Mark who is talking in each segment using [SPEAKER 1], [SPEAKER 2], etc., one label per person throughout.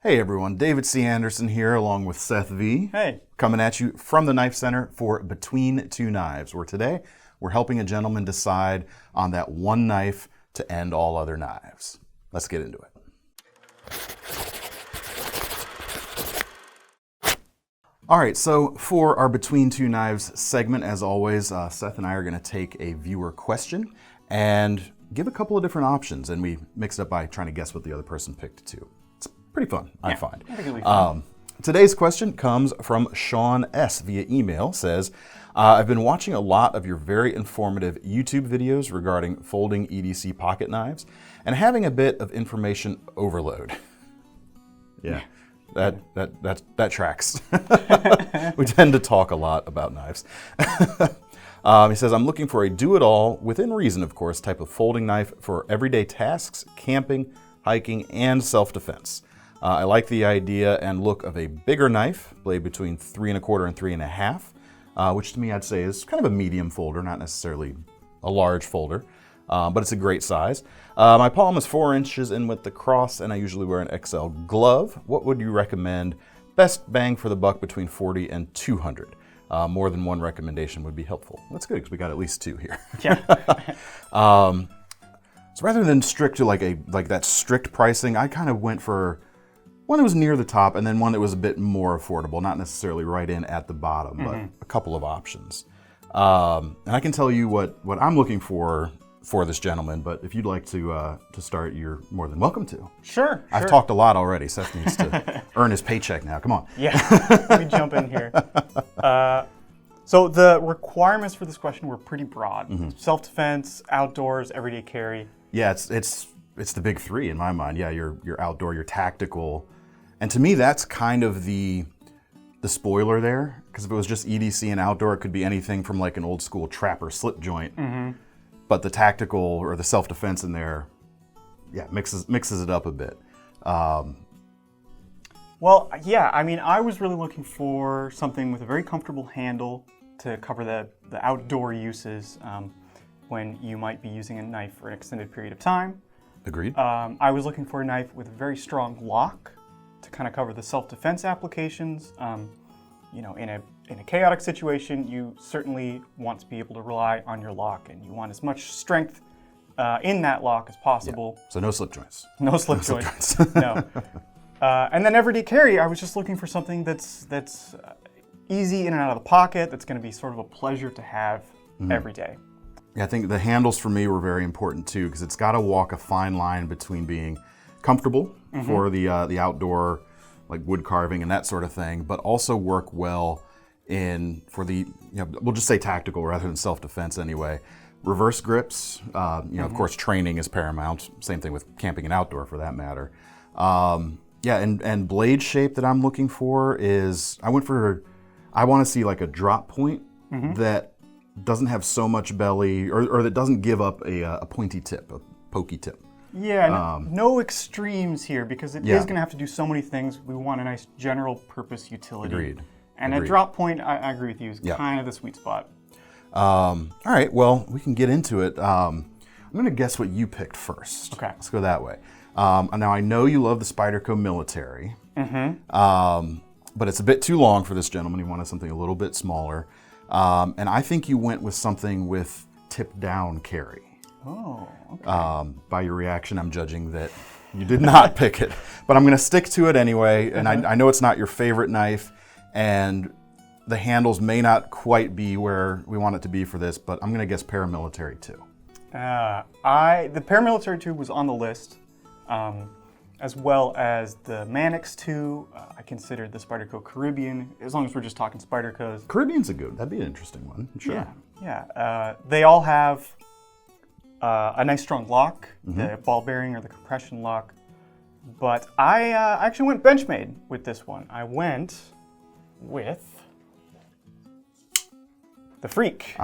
[SPEAKER 1] Hey everyone, David C. Anderson here along with Seth V.
[SPEAKER 2] Hey.
[SPEAKER 1] Coming at you from the Knife Center for Between Two Knives, where today we're helping a gentleman decide on that one knife to end all other knives. Let's get into it. All right, so for our Between Two Knives segment, as always, Seth and I are going to take a viewer question and give a couple of different options, and we mix it up by trying to guess what the other person picked too. Pretty fun, I find.
[SPEAKER 2] I think it'll be fun.
[SPEAKER 1] Today's question comes from Sean S. via email. Says, I've been watching a lot of your very informative YouTube videos regarding folding EDC pocket knives and having a bit of information overload. Yeah, that tracks. We tend to talk a lot about knives. He says, I'm looking for a do-it-all, within reason of course, type of folding knife for everyday tasks, camping, hiking, and self-defense. I like the idea and look of a bigger knife, blade between 3 1/4 and 3 1/2, which to me I'd say is kind of a medium folder, not necessarily a large folder, but it's a great size. My palm is 4 inches in width across, and I usually wear an XL glove. What would you recommend? Best bang for the buck between 40 and 200. More than one recommendation would be helpful. That's good because we got at least 2 here.
[SPEAKER 2] Yeah.
[SPEAKER 1] So rather than strict to like that strict pricing, I kind of went for one that was near the top and then one that was a bit more affordable, not necessarily right in at the bottom, but a couple of options. And I can tell you what I'm looking for this gentleman, but if you'd like to start, you're more than welcome to.
[SPEAKER 2] Sure.
[SPEAKER 1] I've talked a lot already. Seth needs to earn his paycheck now. Come on.
[SPEAKER 2] Yeah, let me jump in here. So the requirements for this question were pretty broad. Self-defense, outdoors, everyday carry.
[SPEAKER 1] Yeah, it's the big three in my mind. Yeah, you're outdoor, you're tactical. And to me, that's kind of the spoiler there, because if it was just EDC and outdoor, it could be anything from like an old school trapper slip joint. But the tactical or the self-defense in there, yeah, mixes it up a bit.
[SPEAKER 2] Well, yeah, I mean, I was really looking for something with a very comfortable handle to cover the outdoor uses when you might be using a knife for an extended period of time.
[SPEAKER 1] Agreed.
[SPEAKER 2] I was looking for a knife with a very strong lock to kind of cover the self-defense applications. You know, in a chaotic situation, you certainly want to be able to rely on your lock, and you want as much strength in that lock as possible.
[SPEAKER 1] Yeah. So no slip joints.
[SPEAKER 2] No slip joints. No. And then everyday carry, I was just looking for something that's easy in and out of the pocket, that's going to be sort of a pleasure to have every day.
[SPEAKER 1] Yeah, I think the handles for me were very important too, because it's got to walk a fine line between being comfortable for the outdoor, like wood carving and that sort of thing, but also work well for the, we'll just say tactical rather than self-defense anyway. Reverse grips, of course, training is paramount. Same thing with camping and outdoor for that matter. Yeah, and blade shape that I'm looking for is, I want to see like a drop point that doesn't have so much belly, or that doesn't give up a pointy tip, a pokey tip.
[SPEAKER 2] Yeah, no extremes here, because it is going to have to do so many things. We want a nice general purpose utility.
[SPEAKER 1] Agreed.
[SPEAKER 2] And a drop point, I agree with you, is kind of the sweet spot.
[SPEAKER 1] All right, well, we can get into it. I'm going to guess what you picked first.
[SPEAKER 2] Okay.
[SPEAKER 1] Let's go that way. Now, I know you love the Spyderco Military, but it's a bit too long for this gentleman. He wanted something a little bit smaller. And I think you went with something with tip-down carry.
[SPEAKER 2] Oh, okay.
[SPEAKER 1] By your reaction, I'm judging that you did not pick it. But I'm going to stick to it anyway, and I know it's not your favorite knife, and the handles may not quite be where we want it to be for this, but I'm going to guess paramilitary too.
[SPEAKER 2] The paramilitary 2 was on the list, as well as the Mannix 2. I considered the Spyderco Caribbean, as long as we're just talking Spydercos.
[SPEAKER 1] Caribbean's that'd be an interesting one, sure.
[SPEAKER 2] Yeah. They all have a nice strong lock, the ball bearing or the compression lock. But I actually went Benchmade with this one. I went with the Freak.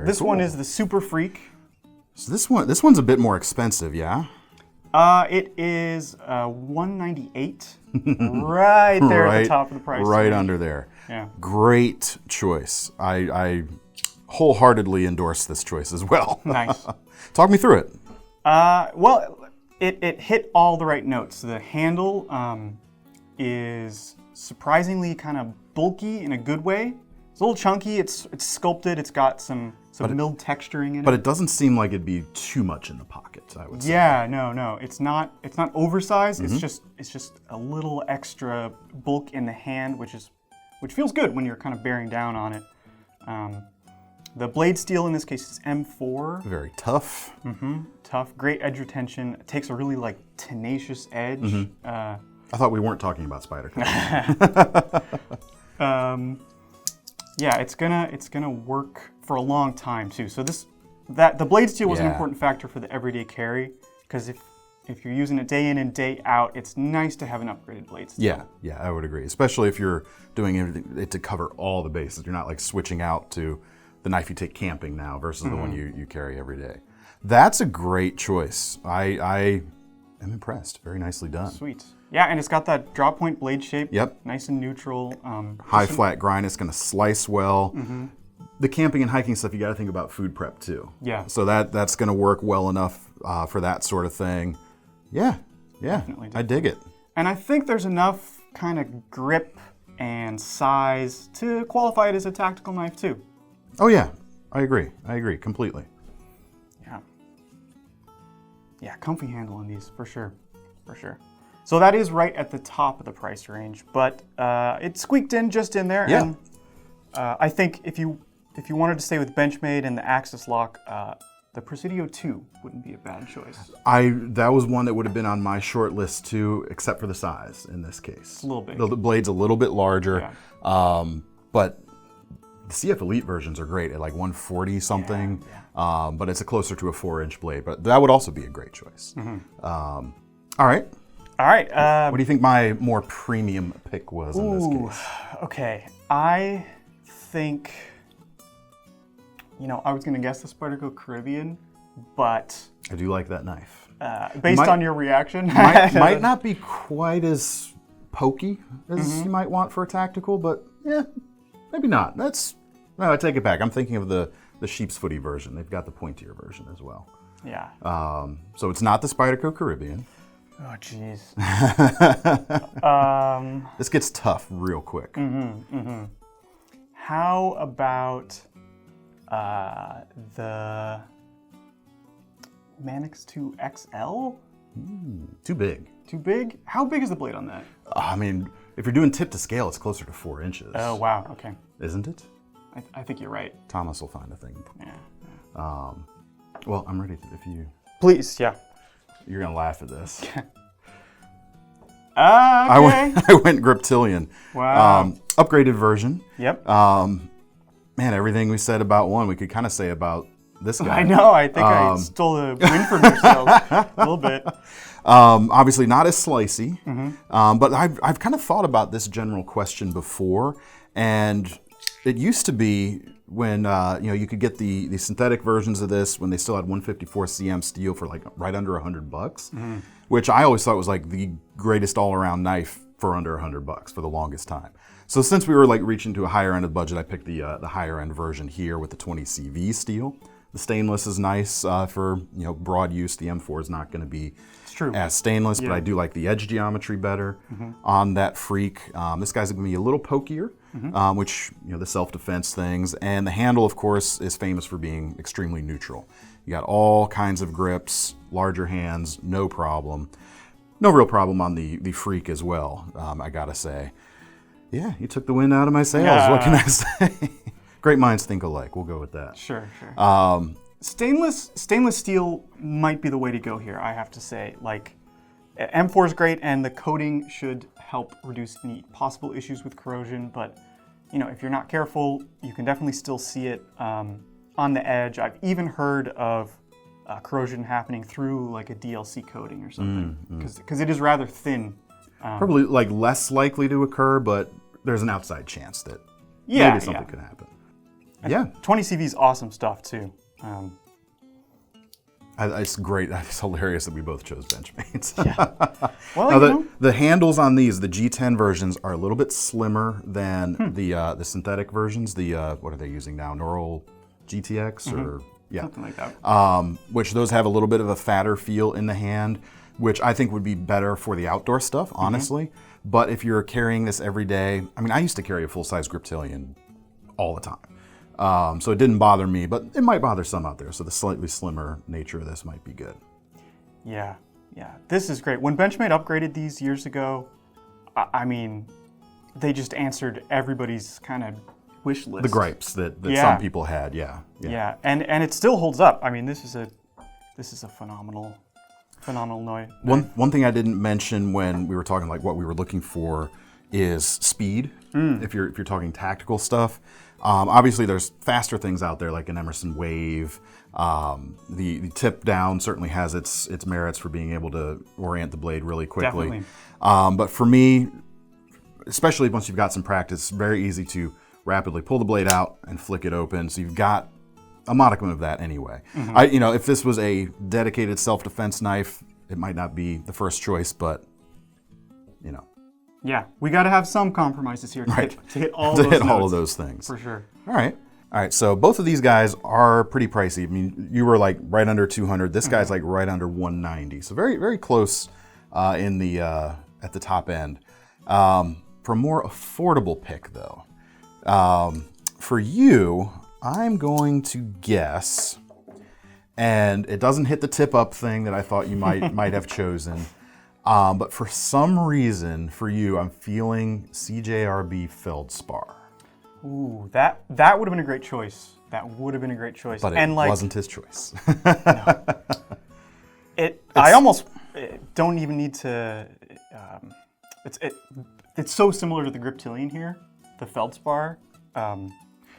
[SPEAKER 1] This
[SPEAKER 2] one is the Super Freak.
[SPEAKER 1] So this one's a bit more expensive, yeah?
[SPEAKER 2] It is $198, right there at the top of the price.
[SPEAKER 1] Right under there.
[SPEAKER 2] Yeah.
[SPEAKER 1] Great choice. I wholeheartedly endorse this choice as well.
[SPEAKER 2] Nice.
[SPEAKER 1] Talk me through it.
[SPEAKER 2] Well, It hit all the right notes. The handle is surprisingly kind of bulky in a good way. It's a little chunky. It's sculpted. It's got some milled texturing in it.
[SPEAKER 1] But it doesn't seem like it'd be too much in the pocket, I would say.
[SPEAKER 2] Yeah, no. It's not oversized. It's just a little extra bulk in the hand, which feels good when you're kind of bearing down on it. The blade steel in this case is M4.
[SPEAKER 1] Very tough.
[SPEAKER 2] Tough, great edge retention. It takes a really like tenacious edge.
[SPEAKER 1] I thought we weren't talking about Spyder.
[SPEAKER 2] Yeah, it's gonna work for a long time too. So the blade steel was an important factor for the everyday carry, because if you're using it day in and day out, it's nice to have an upgraded blade steel.
[SPEAKER 1] Yeah, I would agree. Especially if you're doing it to cover all the bases. You're not like switching out to the knife you take camping now versus the one you carry every day. That's a great choice. I am impressed. Very nicely done.
[SPEAKER 2] Sweet. Yeah, and it's got that drop point blade shape.
[SPEAKER 1] Yep.
[SPEAKER 2] Nice and neutral.
[SPEAKER 1] High flat grind. It's going to slice well. The camping and hiking stuff, you got to think about food prep too.
[SPEAKER 2] Yeah.
[SPEAKER 1] So that's going to work well enough for that sort of thing. Yeah.
[SPEAKER 2] Definitely.
[SPEAKER 1] I dig it.
[SPEAKER 2] And I think there's enough kind of grip and size to qualify it as a tactical knife too.
[SPEAKER 1] Oh yeah, I agree completely.
[SPEAKER 2] Yeah, comfy handle on these for sure. So that is right at the top of the price range, but it squeaked in just in there.
[SPEAKER 1] Yeah.
[SPEAKER 2] And I think if you wanted to stay with Benchmade and the Axis lock, the Presidio 2 wouldn't be a bad choice.
[SPEAKER 1] That was one that would have been on my short list too, except for the size in this case.
[SPEAKER 2] It's a little big.
[SPEAKER 1] The blade's a little bit larger,
[SPEAKER 2] Yeah.
[SPEAKER 1] but the CF Elite versions are great at like 140 something, but it's closer to a 4-inch blade. But that would also be a great choice. All right. What do you think my more premium pick was in this case?
[SPEAKER 2] Okay, I think, I was going to guess the Spyderco Caribbean, but
[SPEAKER 1] I do like that knife.
[SPEAKER 2] based on your reaction.
[SPEAKER 1] might not be quite as pokey as you might want for a tactical, but yeah, maybe not. No, I take it back. I'm thinking of the sheep's footy version. They've got the pointier version as well.
[SPEAKER 2] Yeah.
[SPEAKER 1] So it's not the Spyderco Caribbean.
[SPEAKER 2] Oh, jeez.
[SPEAKER 1] This gets tough real quick.
[SPEAKER 2] How about the Manix 2 XL?
[SPEAKER 1] Too big.
[SPEAKER 2] Too big? How big is the blade on that?
[SPEAKER 1] I mean, if you're doing tip to scale, it's closer to 4 inches.
[SPEAKER 2] Oh, wow. Okay.
[SPEAKER 1] Isn't it?
[SPEAKER 2] I think you're right.
[SPEAKER 1] Thomas will find a thing.
[SPEAKER 2] Yeah.
[SPEAKER 1] Well, I'm ready if you...
[SPEAKER 2] Please, yeah.
[SPEAKER 1] You're going to laugh at this.
[SPEAKER 2] Okay.
[SPEAKER 1] I went Griptilian.
[SPEAKER 2] Wow.
[SPEAKER 1] Upgraded version.
[SPEAKER 2] Yep.
[SPEAKER 1] Man, everything we said about one, we could kind of say about this guy.
[SPEAKER 2] I know. I think I stole a win from yourself a little bit.
[SPEAKER 1] Obviously not as slicey, but I've kind of thought about this general question before, and it used to be when you could get the synthetic versions of this when they still had 154 cm steel for like right under $100, which I always thought was like the greatest all-around knife for under $100 for the longest time. So since we were like reaching to a higher end of the budget, I picked the higher end version here with the 20 CV steel. The stainless is nice for broad use. The M4 is not going to be as stainless, but I do like the edge geometry better on that Freak. This guy's going to be a little pokier, which the self-defense things, and the handle, of course, is famous for being extremely neutral. You got all kinds of grips, larger hands, no problem. No real problem on the Freak as well, I gotta say. Yeah, you took the wind out of my sails. What can I say? Great minds think alike. We'll go with that.
[SPEAKER 2] Sure. Stainless steel might be the way to go here, I have to say. Like, M4 is great, and the coating should help reduce any possible issues with corrosion. But if you're not careful, you can definitely still see it on the edge. I've even heard of corrosion happening through like a DLC coating or something, because it is rather thin.
[SPEAKER 1] Probably like less likely to occur, but there's an outside chance that maybe something could happen.
[SPEAKER 2] And 20 CV is awesome stuff too.
[SPEAKER 1] It's great. It's hilarious that we both chose Benchmade's.
[SPEAKER 2] Well,
[SPEAKER 1] the handles on these, the G10 versions, are a little bit slimmer than the synthetic versions. The what are they using now? Neural GTX or
[SPEAKER 2] something like that.
[SPEAKER 1] Which those have a little bit of a fatter feel in the hand. which I think would be better for the outdoor stuff, honestly. But if you're carrying this every day, I mean, I used to carry a full-size Griptilian all the time. So it didn't bother me, but it might bother some out there. So the slightly slimmer nature of this might be good.
[SPEAKER 2] Yeah, yeah. This is great. When Benchmade upgraded these years ago, I mean, they just answered everybody's kind of wish list.
[SPEAKER 1] The gripes that some people had, yeah.
[SPEAKER 2] Yeah, and it still holds up. I mean, this is a phenomenal knife.
[SPEAKER 1] One thing I didn't mention when we were talking like what we were looking for is speed. If you're talking tactical stuff, obviously there's faster things out there like an Emerson Wave. The tip down certainly has its merits for being able to orient the blade really quickly.
[SPEAKER 2] Definitely.
[SPEAKER 1] But for me, especially once you've got some practice, it's very easy to rapidly pull the blade out and flick it open. So you've got a modicum of that anyway. If this was a dedicated self-defense knife, it might not be the first choice, but
[SPEAKER 2] Yeah, we got to have some compromises here to hit all
[SPEAKER 1] to
[SPEAKER 2] those
[SPEAKER 1] hit all
[SPEAKER 2] notes,
[SPEAKER 1] of those things.
[SPEAKER 2] for sure.
[SPEAKER 1] All right. So both of these guys are pretty pricey. I mean, you were like right under 200. This guy's like right under 190. So very, very close at the top end. For a more affordable pick, though, for you, I'm going to guess, and it doesn't hit the tip up thing that I thought you might have chosen. But for some reason, for you, I'm feeling CJRB Feldspar.
[SPEAKER 2] Ooh, that would have been a great choice. That would have been a great choice.
[SPEAKER 1] But it wasn't his choice.
[SPEAKER 2] No. I almost don't even need to. It's so similar to the Griptilian here, the Feldspar.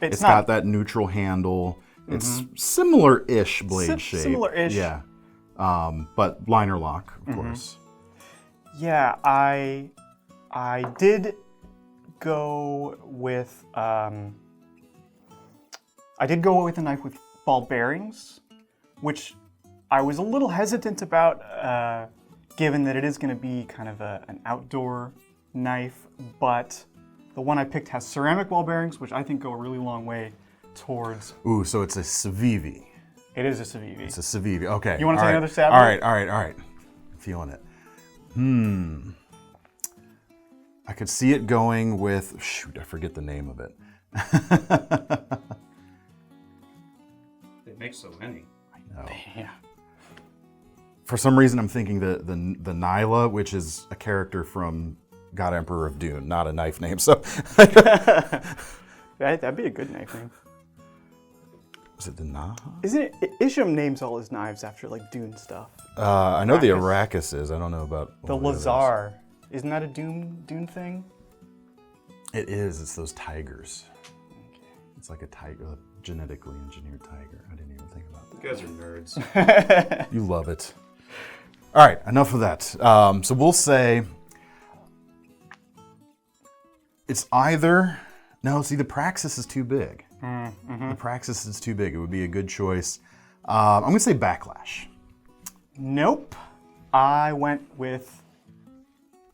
[SPEAKER 1] It's got that neutral handle. It's similar-ish blade shape.
[SPEAKER 2] Similar-ish.
[SPEAKER 1] Yeah. But liner lock, of course.
[SPEAKER 2] Yeah, I did go with a knife with ball bearings, which I was a little hesitant about, given that it is going to be kind of an outdoor knife. But the one I picked has ceramic ball bearings, which I think go a really long way towards.
[SPEAKER 1] Ooh, so it's a Civivi.
[SPEAKER 2] It is a Civivi.
[SPEAKER 1] It's a Civivi. Okay.
[SPEAKER 2] You want to take another stab?
[SPEAKER 1] All right. Feeling it. I could see it going with, shoot, I forget the name of it.
[SPEAKER 3] They make so many.
[SPEAKER 1] I know.
[SPEAKER 2] Yeah.
[SPEAKER 1] For some reason, I'm thinking the Nyla, which is a character from God Emperor of Dune, not a knife name. So
[SPEAKER 2] That'd be a good knife name.
[SPEAKER 1] is it the Naha?
[SPEAKER 2] Isn't it? Isham names all his knives after like Dune stuff.
[SPEAKER 1] I know the Arrakis is. I don't know about
[SPEAKER 2] The Lazar. Isn't that a Dune thing?
[SPEAKER 1] It is. It's those tigers. Okay. It's like a tiger, a genetically engineered tiger. I didn't even think about that.
[SPEAKER 3] You guys are nerds.
[SPEAKER 1] You love it. All right, enough of that. So we'll say it's either... No, see, the Praxis is too big. The Praxis is too big. It would be a good choice. I'm going to say Backlash.
[SPEAKER 2] Nope. I went with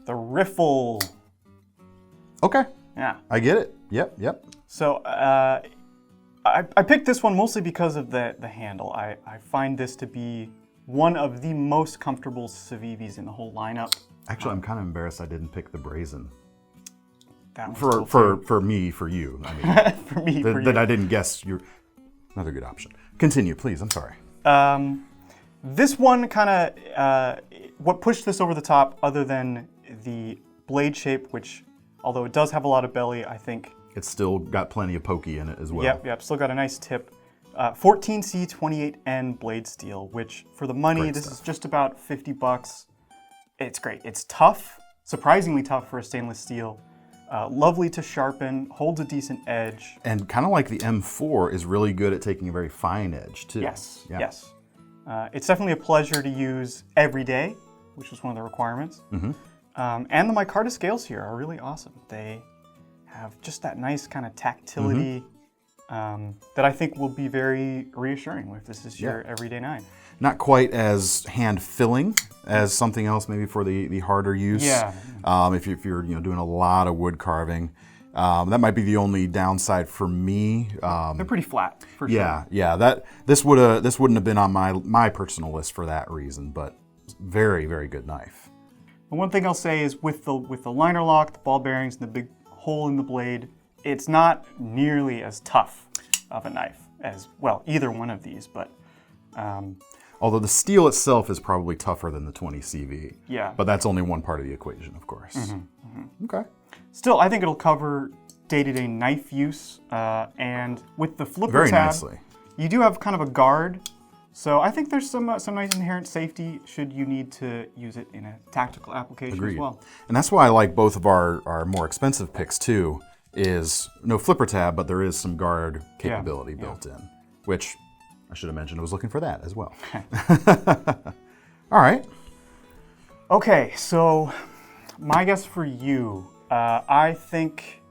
[SPEAKER 2] the Riffle.
[SPEAKER 1] Okay.
[SPEAKER 2] Yeah.
[SPEAKER 1] I get it. Yep.
[SPEAKER 2] So I picked this one mostly because of the handle. I find this to be one of the most comfortable Civivis in the whole lineup.
[SPEAKER 1] Actually, I'm kind of embarrassed I didn't pick the Brazen.
[SPEAKER 2] That one's
[SPEAKER 1] For
[SPEAKER 2] cool too.
[SPEAKER 1] for me, for you. I mean,
[SPEAKER 2] For me, for
[SPEAKER 1] that
[SPEAKER 2] you.
[SPEAKER 1] I didn't guess. You're another good option. Continue, please. I'm sorry.
[SPEAKER 2] This one kind of, what pushed this over the top, other than the blade shape, which, although it does have a lot of belly, I think.
[SPEAKER 1] It's still got plenty of pokey in it as well.
[SPEAKER 2] Yep, still got a nice tip. 14C 28N blade steel, which for the money,
[SPEAKER 1] Great
[SPEAKER 2] this
[SPEAKER 1] stuff.
[SPEAKER 2] is just about $50. It's great. It's tough, surprisingly tough for a stainless steel. Lovely to sharpen, holds a decent edge.
[SPEAKER 1] And kind of like the M4 is really good at taking a very fine edge too.
[SPEAKER 2] Yes,
[SPEAKER 1] Yeah.
[SPEAKER 2] yes. It's definitely a pleasure to use every day, which was one of the requirements. And the micarta scales here are really awesome. They have just that nice kind of tactility that I think will be very reassuring if this is your everyday knife.
[SPEAKER 1] Not quite as hand-filling as something else maybe for the harder use.
[SPEAKER 2] Yeah.
[SPEAKER 1] If you're doing a lot of wood carving. That might be the only downside for me.
[SPEAKER 2] They're pretty flat, for sure.
[SPEAKER 1] Yeah. This wouldn't have been on my personal list for that reason, but very, very good knife.
[SPEAKER 2] And one thing I'll say is with the liner lock, the ball bearings, and the big hole in the blade, it's not nearly as tough of a knife as, well, either one of these, but...
[SPEAKER 1] Although the steel itself is probably tougher than the 20 CV.
[SPEAKER 2] Yeah.
[SPEAKER 1] But that's only one part of the equation, of course. Okay.
[SPEAKER 2] Still, I think it'll cover day-to-day knife use, and with the flipper
[SPEAKER 1] Very
[SPEAKER 2] tab,
[SPEAKER 1] nicely.
[SPEAKER 2] you do have kind of a guard, so I think there's some nice inherent safety should you need to use it in a tactical application
[SPEAKER 1] Agreed.
[SPEAKER 2] as well.
[SPEAKER 1] And that's why I like both of our more expensive picks too, is no flipper tab, but there is some guard capability built in, which I should have mentioned I was looking for that as well. All right.
[SPEAKER 2] Okay, so my guess for you, I think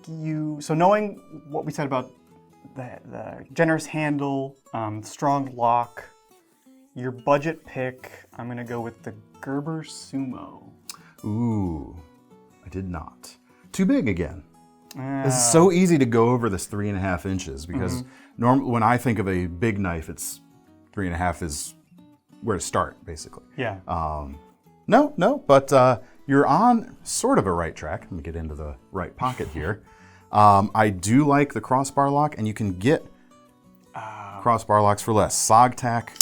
[SPEAKER 2] you, so knowing what we said about the generous handle, strong lock, your budget pick, I'm gonna go with the Gerber Sumo.
[SPEAKER 1] Ooh, I did not. Too big again. This is so easy to go over this 3.5 inches because when I think of a big knife, it's 3.5 is where to start, basically.
[SPEAKER 2] Yeah.
[SPEAKER 1] No, but you're on sort of a right track. Let me get into the right pocket here. I do like the crossbar lock, and you can get crossbar locks for less. Sog-tac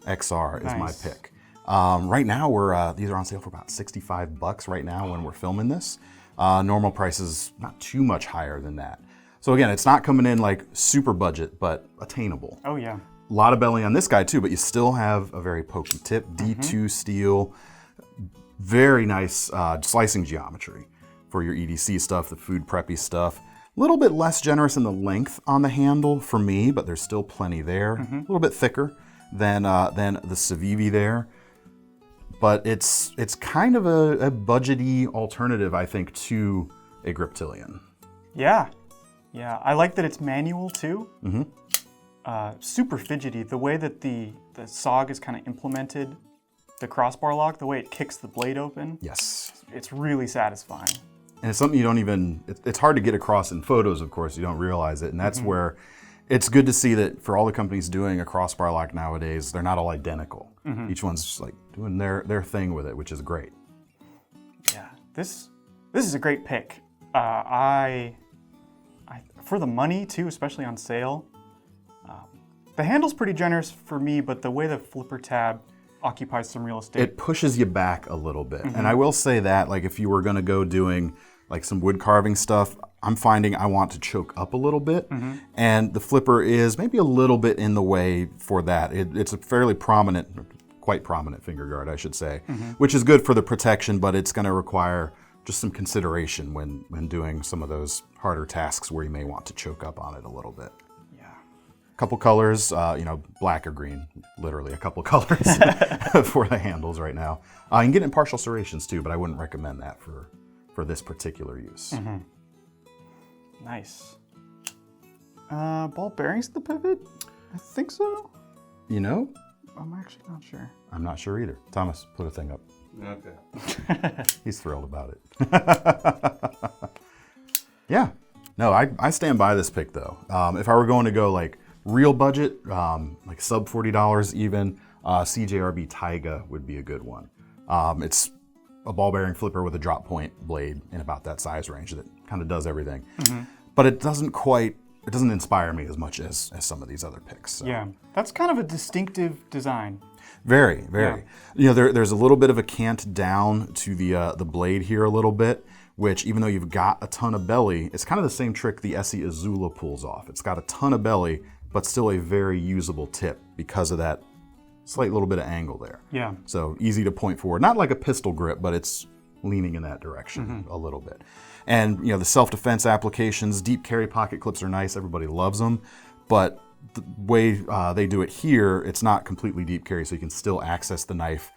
[SPEAKER 1] XR is my pick. Right now, these are on sale for about $65 right now when we're filming this. Normal price is not too much higher than that. So again, it's not coming in like super budget, but attainable.
[SPEAKER 2] Oh yeah.
[SPEAKER 1] A lot of belly on this guy too, but you still have a very pokey tip, D2 steel, very nice slicing geometry for your EDC stuff, the food preppy stuff. A little bit less generous in the length on the handle for me, but there's still plenty there. A little bit thicker than the Civivi there. But it's kind of a budgety alternative, I think, to a Griptilian.
[SPEAKER 2] Yeah. Yeah, I like that it's manual too. Super fidgety. The way that the SOG is kind of implemented, the crossbar lock, the way it kicks the blade open.
[SPEAKER 1] Yes.
[SPEAKER 2] It's really satisfying.
[SPEAKER 1] And it's something you don't even, it's hard to get across in photos, of course, you don't realize it. And that's where it's good to see that for all the companies doing a crossbar lock nowadays, they're not all identical. Each one's like doing their thing with it, which is great.
[SPEAKER 2] Yeah, this is a great pick. I for the money too, especially on sale. The handle's pretty generous for me, but the way the flipper tab occupies some real estate.
[SPEAKER 1] It pushes you back a little bit. And I will say that, like if you were gonna go doing like some wood carving stuff, I'm finding I want to choke up a little bit. And the flipper is maybe a little bit in the way for that. It's a fairly prominent, quite prominent finger guard, I should say, which is good for the protection, but it's gonna require just some consideration when doing some of those harder tasks where you may want to choke up on it a little bit. Couple colors, black or green, literally a couple colors for the handles right now. You can get it in partial serrations too, but I wouldn't recommend that for this particular use.
[SPEAKER 2] Nice. Ball bearings at the pivot? I think so.
[SPEAKER 1] You know?
[SPEAKER 2] I'm actually not sure.
[SPEAKER 1] I'm not sure either. Thomas, put a thing up.
[SPEAKER 3] Okay.
[SPEAKER 1] He's thrilled about it. Yeah. No, I stand by this pick though. If I were going to go like real budget, like sub $40 even, CJRB Taiga would be a good one. It's a ball bearing flipper with a drop point blade in about that size range that kind of does everything. But it doesn't inspire me as much as some of these other picks. So.
[SPEAKER 2] Yeah, that's kind of a distinctive design.
[SPEAKER 1] Very, very. Yeah. There's a little bit of a cant down to the blade here a little bit, which even though you've got a ton of belly, it's kind of the same trick the Essie Azula pulls off. It's got a ton of belly, but still a very usable tip because of that slight little bit of angle there.
[SPEAKER 2] Yeah.
[SPEAKER 1] So easy to point forward. Not like a pistol grip, but it's leaning in that direction a little bit. And the self-defense applications, deep carry pocket clips are nice. Everybody loves them. But the way they do it here, it's not completely deep carry, so you can still access the knife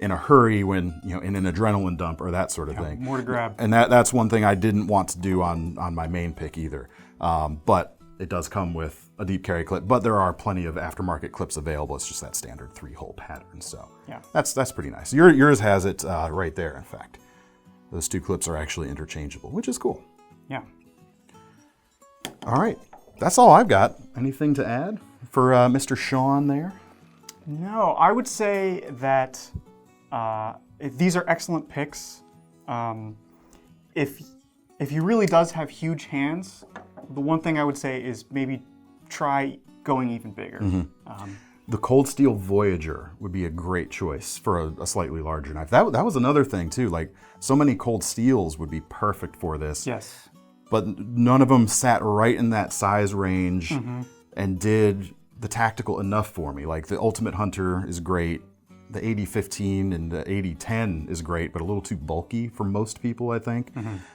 [SPEAKER 1] in a hurry when, in an adrenaline dump or that sort of thing.
[SPEAKER 2] More to grab.
[SPEAKER 1] And that's one thing I didn't want to do on my main pick either. But it does come with a deep carry clip, but there are plenty of aftermarket clips available. It's just that standard 3-hole pattern. So
[SPEAKER 2] yeah,
[SPEAKER 1] that's pretty nice. Yours has it right there, in fact. Those two clips are actually interchangeable, which is cool.
[SPEAKER 2] Yeah.
[SPEAKER 1] All right, that's all I've got. Anything to add for Mr. Sean there?
[SPEAKER 2] No, I would say that these are excellent picks. If he really does have huge hands, the one thing I would say is maybe try going even bigger.
[SPEAKER 1] The Cold Steel Voyager would be a great choice for a slightly larger knife. That was another thing too. Like, so many Cold Steels would be perfect for this.
[SPEAKER 2] Yes.
[SPEAKER 1] But none of them sat right in that size range and did the tactical enough for me. Like, the Ultimate Hunter is great. The 80-15 and the 80-10 is great, but a little too bulky for most people, I think.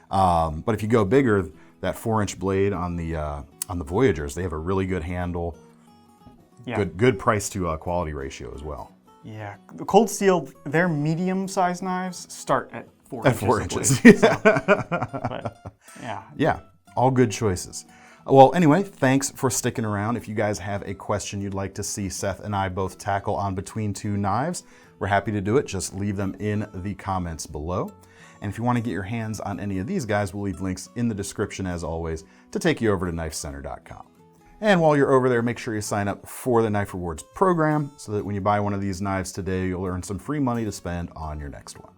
[SPEAKER 1] But if you go bigger, that 4-inch blade on the Voyagers, they have a really good handle.
[SPEAKER 2] Yeah.
[SPEAKER 1] Good price to quality ratio as well.
[SPEAKER 2] Yeah. The Cold Steel, their medium-sized knives start at 4
[SPEAKER 1] At
[SPEAKER 2] inches.
[SPEAKER 1] 4 inches.
[SPEAKER 2] Blade, so, but, yeah.
[SPEAKER 1] Yeah, all good choices. Well, anyway, thanks for sticking around. If you guys have a question you'd like to see Seth and I both tackle on Between Two Knives, we're happy to do it. Just leave them in the comments below. And if you want to get your hands on any of these guys, we'll leave links in the description, as always, to take you over to KnifeCenter.com. And while you're over there, make sure you sign up for the Knife Rewards program so that when you buy one of these knives today, you'll earn some free money to spend on your next one.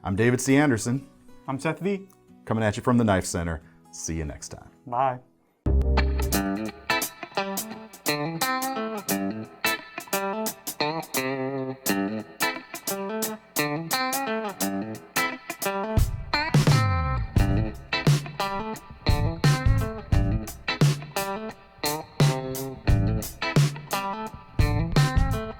[SPEAKER 1] I'm David C. Anderson.
[SPEAKER 2] I'm Seth V.
[SPEAKER 1] Coming at you from the Knife Center. See you next time.
[SPEAKER 2] Bye.